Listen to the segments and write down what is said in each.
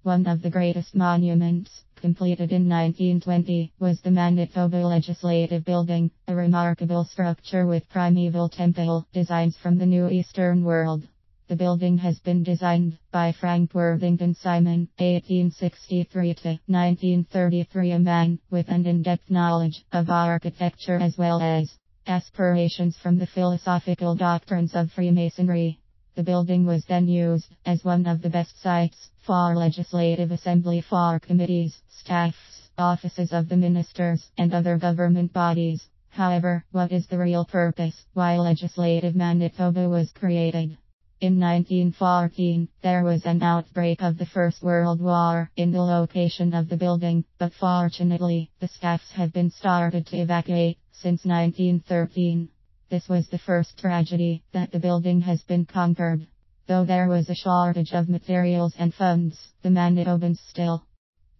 One of the greatest monuments, completed in 1920, was the Manitoba Legislative Building, a remarkable structure with primeval temple designs from the New Eastern world. The building has been designed by Frank Worthington Simon, 1863 to 1933, a man with an in-depth knowledge of architecture as well as aspirations from the philosophical doctrines of Freemasonry. The building was then used as one of the best sites for legislative assembly for committees, staffs, offices of the ministers, and other government bodies. However, what is the real purpose why Legislative Manitoba was created? In 1914, there was an outbreak of the First World War in the location of the building, but fortunately, the staffs have been started to evacuate since 1913. This was the first tragedy that the building has been conquered. Though there was a shortage of materials and funds, the Manitobans still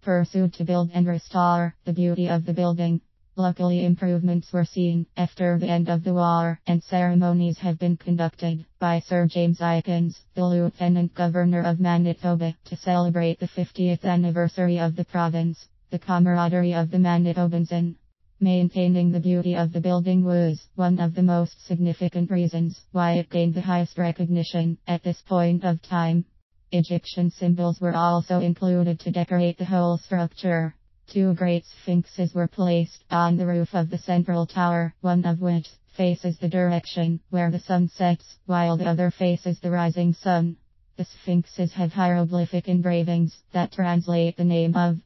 pursued to build and restore the beauty of the building. Luckily, improvements were seen after the end of the war, and ceremonies have been conducted by Sir James Aikins, the Lieutenant Governor of Manitoba, to celebrate the 50th anniversary of the province. The camaraderie of the Manitobans in maintaining the beauty of the building was one of the most significant reasons why it gained the highest recognition at this point of time. Egyptian symbols were also included to decorate the whole structure. Two great sphinxes were placed on the roof of the central tower, one of which faces the direction where the sun sets, while the other faces the rising sun. The sphinxes have hieroglyphic engravings that translate the name of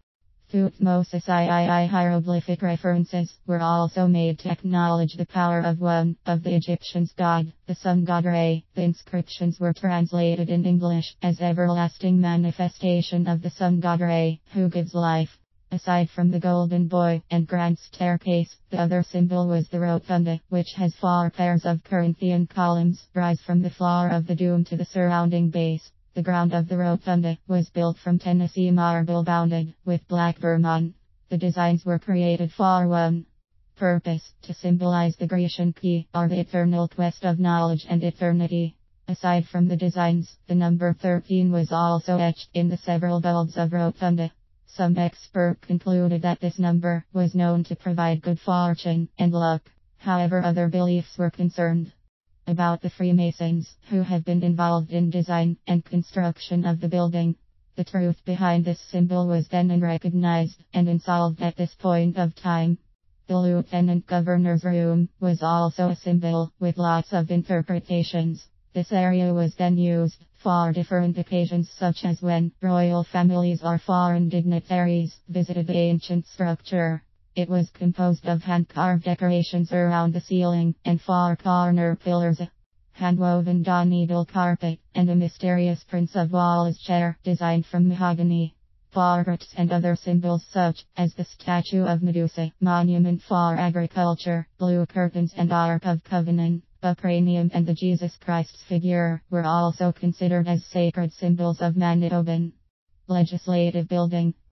Thutmose III. Hieroglyphic references were also made to acknowledge the power of one of the Egyptians' god, the sun god Re. The inscriptions were translated in English as everlasting manifestation of the sun god Re, who gives life. Aside from the golden boy and grand staircase, the other symbol was the rotunda, which has 4 pairs of Corinthian columns rise from the floor of the dome to the surrounding base. The ground of the rotunda was built from Tennessee marble bounded with black vermont. The designs were created for one purpose, to symbolize the Grecian key, or the eternal quest of knowledge and eternity. Aside from the designs, the number 13 was also etched in the several bulbs of rotunda. Some experts concluded that this number was known to provide good fortune and luck. However, other beliefs were concerned about the Freemasons, who have been involved in design and construction of the building. The truth behind this symbol was then unrecognized and unsolved at this point of time. The Lieutenant Governor's room was also a symbol, with lots of interpretations. This area was then used for different occasions, such as when royal families or foreign dignitaries visited the ancient structure. It was composed of hand-carved decorations around the ceiling and 4 corner pillars, a hand-woven dawn-needle carpet, and a mysterious Prince of Wales chair designed from mahogany. Portraits and other symbols such as the statue of Medusa, monument for agriculture, blue curtains and Ark of Covenant, Bucranium and the Jesus Christ's figure were also considered as sacred symbols of Manitoban Legislative Building.